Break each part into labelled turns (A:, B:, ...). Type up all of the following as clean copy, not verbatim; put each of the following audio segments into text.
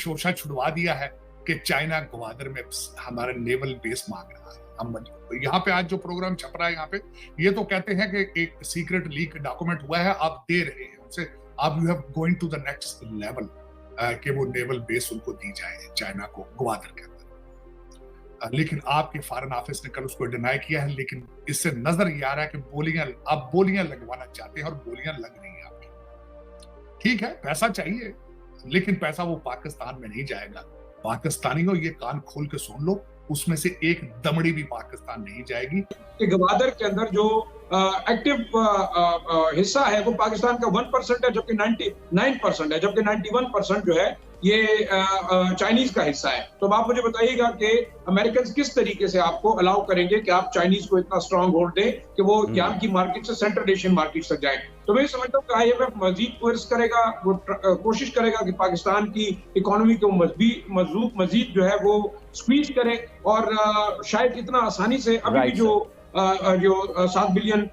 A: शोषा छुड़वा दिया है कि चाइना ग्वादर में हमारे नेवल बेस मांग रहा है। हम यहाँ पे आज जो प्रोग्राम छप रहा है यहाँ पे, ये तो कहते हैं कि एक सीक्रेट लीक डॉक्यूमेंट हुआ है, आप दे रहे हैं उसे, आप you have going to the next level कि वो नेवल बेस उनको दी जाए चाइना को ग्वादर के अंदर। लेकिन आपके फॉरेन ऑफिस ने कल उसको डिनाई किया है, लेकिन इससे नजर ये आ रहा है कि आप बोलियां लगवाना चाहते हैं और बोलियां लग रही हैं आपकी। ठीक है, पैसा चाहिए, लेकिन पैसा वो पाकिस्तान में नहीं जाएगा। पाकिस्तानियों, ये कान खोल के सुन लो, उसमें से एक दमड़ी भी पाकिस्तान नहीं जाएगी।
B: ग्वादर के अंदर जो एक्टिव हिस्सा है वो पाकिस्तान का 1% है, जबकि 99% है, जबकि 91% जो है ये चाइनीज का हिस्सा है। तो आप मुझे बताइएगा कि अमेरिकन किस तरीके से आपको अलाउ करेंगे कि आप चाइनीज को इतना स्ट्रांग होल्ड दें कि वो यहाँ की मार्केट से सेंट्रल एशियन मार्केट तक जाए। तो मैं समझता हूँ कि IMF मजीद कोर्स करेगा, वो कोशिश करेगा कि पाकिस्तान की इकोनॉमी को मजीद जो है वो स्क्वीज करे, और शायद इतना आसानी से अभी भी जो $7 बिलियन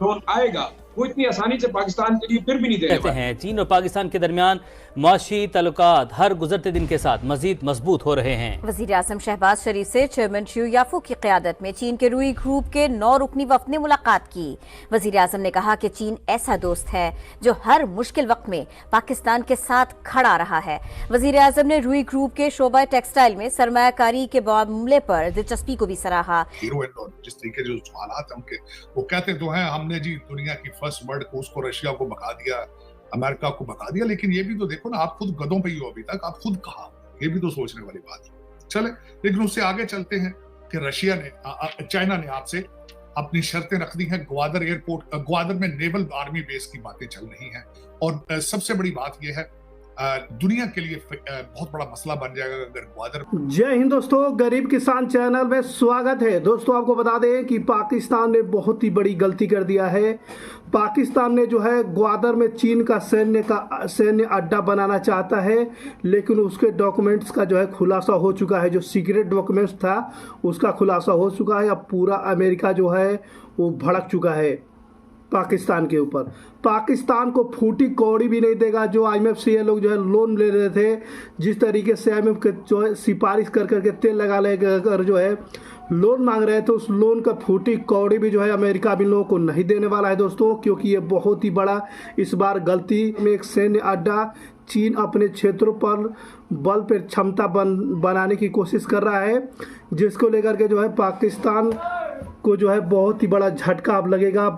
B: लोन आएगा वो इतनी आसानी से पाकिस्तान के लिए फिर भी नहीं देने
C: कहते हैं चीन और पाकिस्तान के दरमियान मुआशी ताल्लुकात हर गुजरते दिन के साथ मजीद मजबूत हो रहे हैं।
D: वजीर आजम शहबाज शरीफ से चेयरमैन शियू याफू की क़यादत में चीन के रूई ग्रुप के 9 रुकनी वफ़द ने मुलाकात की। वजीर आजम ने कहा कि चीन ऐसा दोस्त है जो हर मुश्किल वक्त में पाकिस्तान के साथ खड़ा रहा है। वजीर आजम ने रूई ग्रुप के शोबा टेक्सटाइल में सरमायाकारी के मामले पर दिलचस्पी को भी सराहा।
A: जिस तरीके जो हालात हैं उनके, वो कहते तो हैं हमने जी दुनिया की फर्स्ट वर्ल्ड को, उसको रशिया को भगा दिया, अमेरिका को भगा दिया, लेकिन ये भी तो देखो ना, आप खुद गधों पे ही हो अभी तक, आप खुद कहा, ये भी तो सोचने वाली बात है। चले, लेकिन उससे आगे चलते हैं कि चाइना ने आपसे अपनी शर्तें रख दी हैं। ग्वादर में नेवल आर्मी बेस की बातें चल रही हैं, और सबसे बड़ी बात यह है दुनिया के लिए बहुत बड़ा मसला बन जाएगा अगर ग्वादर।
E: जय हिंद दोस्तों, गरीब किसान चैनल में स्वागत है। दोस्तों आपको बता दें कि पाकिस्तान ने बहुत ही बड़ी गलती कर दिया है। पाकिस्तान ने जो है ग्वादर में चीन का सैन्य अड्डा बनाना चाहता है, लेकिन उसके डॉक्यूमेंट्स का जो है खुलासा हो चुका है। जो सीक्रेट डॉक्यूमेंट्स था उसका खुलासा हो चुका है। अब पूरा अमेरिका जो है वो भड़क चुका है पाकिस्तान के ऊपर। पाकिस्तान को फूटी कौड़ी भी नहीं देगा। जो IMF से ये लोग जो है लोन ले रहे थे, जिस तरीके से IMF के जो है सिफारिश कर करके तेल लगा लेकर जो है लोन मांग रहे थे, उस लोन का फूटी कौड़ी भी जो है अमेरिका भी लोगों को नहीं देने वाला है दोस्तों, क्योंकि ये बहुत ही बड़ा इस बार गलती में एक सैन्य अड्डा चीन अपने क्षेत्रों पर बल पर क्षमता बनाने की कोशिश कर रहा है, जिसको लेकर के जो है पाकिस्तान को जो है बहुत ही बड़ा झटका अब लगेगा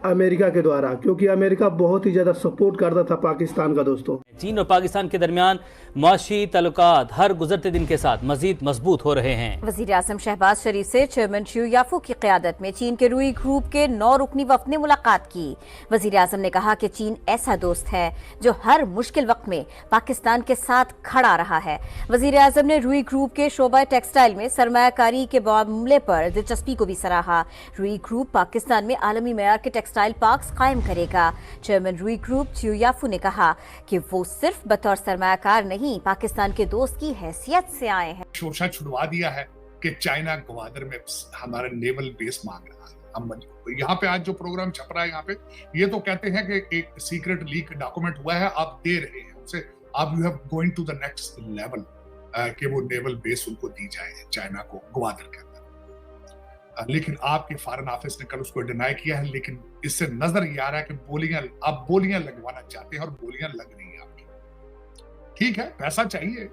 E: अमेरिका के द्वारा, क्योंकि अमेरिका बहुत ही ज्यादा सपोर्ट करता था पाकिस्तान का दोस्तों।
C: चीन और पाकिस्तान के दरमियान मुआशी ताल्लुकात हर गुजरते दिन के साथ मजीद मजबूत हो रहे हैं।
D: वजीर आजम शहबाज शरीफ से चेयरमैन शियू याफू की क़यादत में चीन के रूई ग्रुप के 9 रुकनी वफ़द ने मुलाकात की। वजीर आजम ने कहा कि चीन ऐसा दोस्त है जो हर मुश्किल वक्त में पाकिस्तान के साथ खड़ा रहा है। वजीर आजम ने रूई ग्रुप के शोबा टेक्सटाइल में सरमायाकारी के मामले पर दिलचस्पी को भी सराहा। रूई ग्रुप पाकिस्तान में आलमी मेयार के टेक्सटाइल पार्क्स कायम करेगा। चेयरमैन रूई ग्रुप शियू याफू ने कहा कि वो सिर्फ बतौर सरमायाकार नहीं, पाकिस्तान के दोस्त की हैसियत से आए हैं।
A: शोषा छुड़वा दिया है कि चाइना ग्वादर में हमारे नेवल बेस मांग रहा है। हम यहाँ पे आज जो प्रोग्राम छप रहा है यहाँ पे, ये तो कहते हैं कि एक सीक्रेट लीक डॉक्यूमेंट हुआ है, आप दे रहे हैं उसे, आप you have going to the next level कि वो नेवल बेस उनको दी जाए चाइना को ग्वादर के अंदर। लेकिन आपके फॉरेन ऑफिस ने कल उसको डिनाई किया है, लेकिन इससे नजर ये आ रहा है कि आप बोलियां लगवाना चाहते हैं और बोलियां लग रही हैं आपकी। ठीक है, पैसा चाहिए,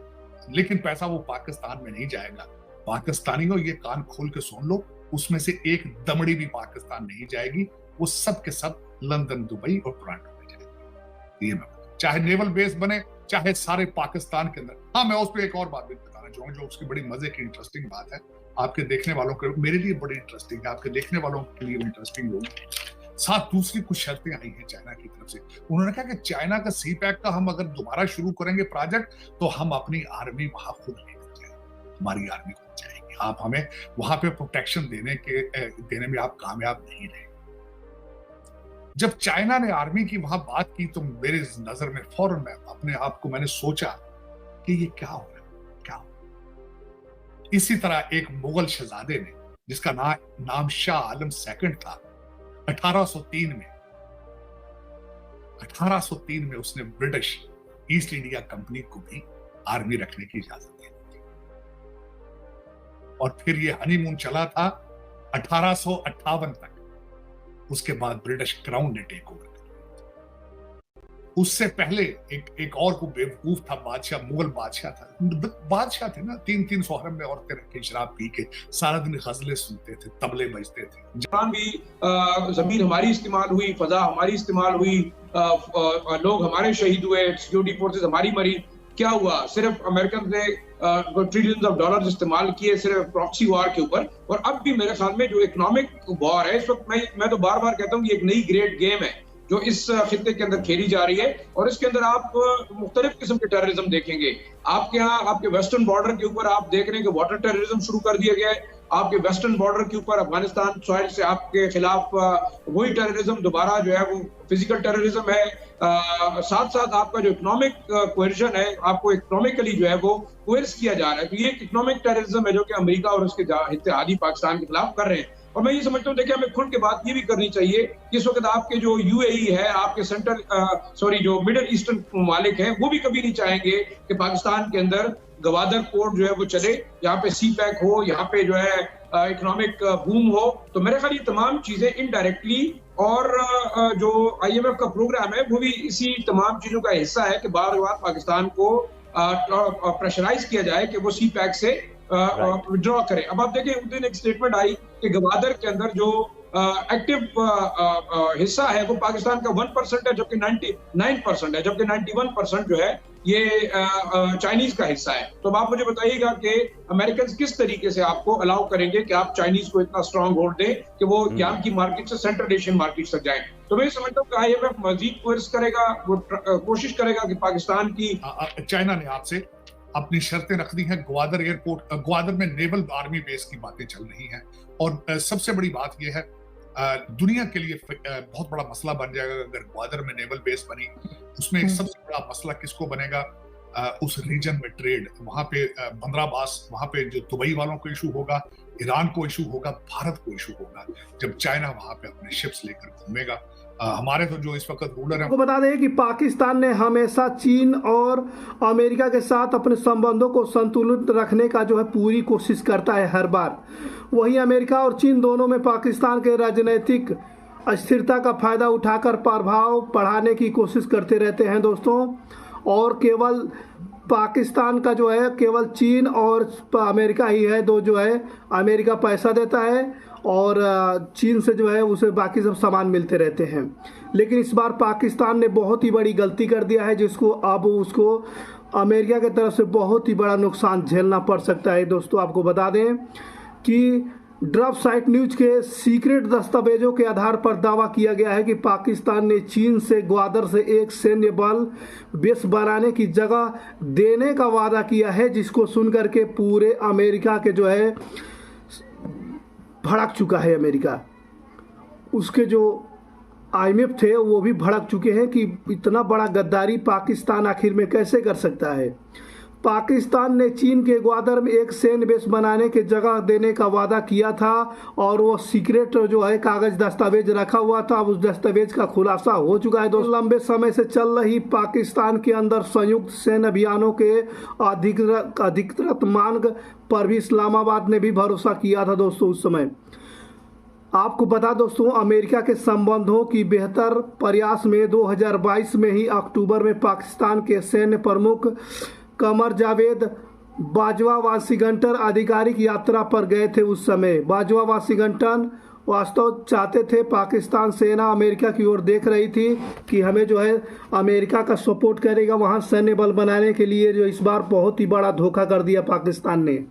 A: लेकिन पैसा वो पाकिस्तान में नहीं जाएगा। पाकिस्तानियों, ये कान खोल के सुन लो, उसमें से एक दमड़ी भी पाकिस्तान नहीं जाएगी। वो सब के सब लंदन, दुबई और टोरंटो में जाएगी। ये चाहे नेवल बेस बने, चाहे सारे पाकिस्तान के अंदर। हाँ, मैं उस पर एक और बात भी बताना चाहूंगा जो उसकी बड़ी मजे की इंटरेस्टिंग बात है, आपके देखने वालों के, मेरे लिए बड़ी इंटरेस्टिंग है, आपके देखने वालों के लिए इंटरेस्टिंग होगी। साथ दूसरी कुछ शर्तें आई हैं चाइना की तरफ से। उन्होंने कहा कि चाइना का CPEC का हम अगर दोबारा शुरू करेंगे प्रोजेक्ट, तो हम अपनी आर्मी वहां खुद लेकर जाएंगे, हमारी आर्मी खुद जाएगी। आप हमें वहां पे प्रोटेक्शन देने में आप कामयाब नहीं रहे। जब चाइना ने आर्मी की वहां बात की, तो मेरे नजर में फौरन मैं अपने आप को मैंने सोचा कि ये क्या हो रहा है, क्या हो। इसी तरह एक मुगल शहजादे ने, जिसका नाम शाह आलम II था, 1803 में उसने ब्रिटिश ईस्ट इंडिया कंपनी को भी आर्मी रखने की इजाजत दे दी। और फिर ये हनीमून चला था 1858 तक। उसके बाद ब्रिटिश क्राउन ने टेक ओवर। उससे पहले एक और को बेवकूफ था बादशाह, मुगल बादशाह था, बादशाह थे ना, 300 हरम में औरतें रखी, शराब पी के सारा दिन गजलें सुनते थे, तबले बजते थे।
B: जहां भी जमीन हमारी इस्तेमाल हुई, फजा हमारी इस्तेमाल हुई, लोग हमारे शहीद हुए, सिक्योरिटी फोर्सेस हमारी मरी, क्या हुआ? सिर्फ अमेरिकन ने ट्रिलियंस ऑफ डॉलर्स इस्तेमाल किए सिर्फ प्रॉक्सी वॉर के ऊपर। और अब भी मेरे ख्याल में जो इकोनॉमिक वॉर है इस वक्त, मैं तो बार बार कहता हूँ कि एक नई ग्रेट गेम है जो इस खित्ते के अंदर खेली जा रही है। और इसके अंदर आप मुख्तलिफ किस्म के टेररिज्म देखेंगे। आपके यहाँ आपके वेस्टर्न बॉर्डर के ऊपर आप देख रहे हैं कि वाटर टेररिज्म शुरू कर दिया गया है। आपके वेस्टर्न बॉर्डर के ऊपर अफगानिस्तान सॉइल से आपके खिलाफ वही टेररिज्म दोबारा जो है वो फिजिकल टेररिज्म है। साथ साथ आपका जो इकोनॉमिक कोएर्जन है, आपको इकोनॉमिकली जो है वो कोएर्स किया जा रहा है। तो ये इकोनॉमिक टेररिज्म है जो कि अमेरिका और उसके इत्तेहादी पाकिस्तान के खिलाफ कर रहे हैं। और मैं ये समझता हूँ, देखिए, हमें खुल के बात ये भी करनी चाहिए कि इस वक्त आपके जो यूएई है, आपके जो मिडिल ईस्टर्न ममालिक हैं, वो भी कभी नहीं चाहेंगे कि पाकिस्तान के अंदर गवादर पोर्ट जो है वो चले, यहाँ पे सी पैक हो, यहाँ पे जो है इकोनॉमिक बूम हो। तो मेरे ख्याल ये तमाम चीजें इनडायरेक्टली, और जो IMF का प्रोग्राम है वो भी इसी तमाम चीजों का हिस्सा है कि बार बार पाकिस्तान को प्रेशराइज किया जाए कि वो सी पैक से विड्रॉ करे। अब आप देखें, उस दिन एक स्टेटमेंट आई कि गवादर के अंदर जो एक्टिव हिस्सा है वो पाकिस्तान का 1% है, जबकि 99% है, जबकि 91% जो है ये चाइनीज का हिस्सा है। तो अब आप मुझे बताइएगा कि अमेरिकन किस तरीके से आपको अलाउ करेंगे कि आप चाइनीज को इतना स्ट्रांग होल्ड दें कि वो यहाँ की मार्केट से सेंट्रल एशियन मार्केट तक जाएं। तो मैं समझता हूँ कि IMF मजीद कोर्स करेगा, वो कोशिश करेगा कि पाकिस्तान की
A: चाइना ने आपसे अपनी शर्तें रख दी हैं। ग्वादर एयरपोर्ट, ग्वादर में नेवल आर्मी बेस की बातें चल रही हैं। और सबसे बड़ी बात यह है, दुनिया के लिए बहुत बड़ा मसला बन जाएगा अगर ग्वादर में नेवल बेस बनी। उसमें एक सबसे बड़ा मसला किसको बनेगा? उस रीजन में ट्रेड, वहां पे बंदराबास, वहां पे जो दुबई वालों को इशू होगा, ईरान को इशू होगा, भारत को इशू होगा जब चाइना वहां पे अपने शिप्स लेकर घूमेगा। हमारे तो जो इस वक्त रूलर है,
E: आपको बता दें कि पाकिस्तान ने हमेशा चीन और अमेरिका के साथ अपने संबंधों को संतुलित रखने का जो है पूरी कोशिश करता है हर बार। वहीं अमेरिका और चीन दोनों में पाकिस्तान के राजनीतिक अस्थिरता का फायदा उठाकर प्रभाव बढ़ाने की कोशिश करते रहते हैं दोस्तों। और केवल पाकिस्तान का जो है केवल चीन और अमेरिका ही है, दो जो है अमेरिका पैसा देता है और चीन से जो है उसे बाकी सब सामान मिलते रहते हैं। लेकिन इस बार पाकिस्तान ने बहुत ही बड़ी गलती कर दिया है, जिसको अब उसको अमेरिका की तरफ से बहुत ही बड़ा नुकसान झेलना पड़ सकता है। दोस्तों आपको बता दें कि ड्रफ साइट न्यूज के सीक्रेट दस्तावेजों के आधार पर दावा किया गया है कि पाकिस्तान ने चीन से ग्वादर से एक सैन्य बल बेस बनाने की जगह देने का वादा किया है, जिसको सुनकर के पूरे अमेरिका के जो है भड़क चुका है अमेरिका। उसके जो IMF थे वो भी भड़क चुके हैं कि इतना बड़ा गद्दारी पाकिस्तान आखिर में कैसे कर सकता है। पाकिस्तान ने चीन के ग्वादर में एक सैन्य बेस बनाने की जगह देने का वादा किया था और वो सीक्रेट जो है कागज दस्तावेज रखा हुआ था। अब उस दस्तावेज का खुलासा हो चुका है दोस्तों। लंबे समय से चल रही पाकिस्तान के अंदर संयुक्त सैन्य अभियानों के अधिकृत मांग पर भी इस्लामाबाद ने भी भरोसा किया था दोस्तों उस समय। आपको बता दोस्तों, अमेरिका के संबंधों की बेहतर प्रयास में 2022 में ही अक्टूबर में पाकिस्तान के सैन्य प्रमुख कमर जावेद बाजवा वाशिंगटन आधिकारिक यात्रा पर गए थे। उस समय बाजवा वाशिंगटन वास्तव चाहते थे, पाकिस्तान सेना अमेरिका की ओर देख रही थी कि हमें जो है अमेरिका का सपोर्ट करेगा वहां सैन्य बल बनाने के लिए, जो इस बार बहुत ही बड़ा धोखा कर दिया पाकिस्तान ने।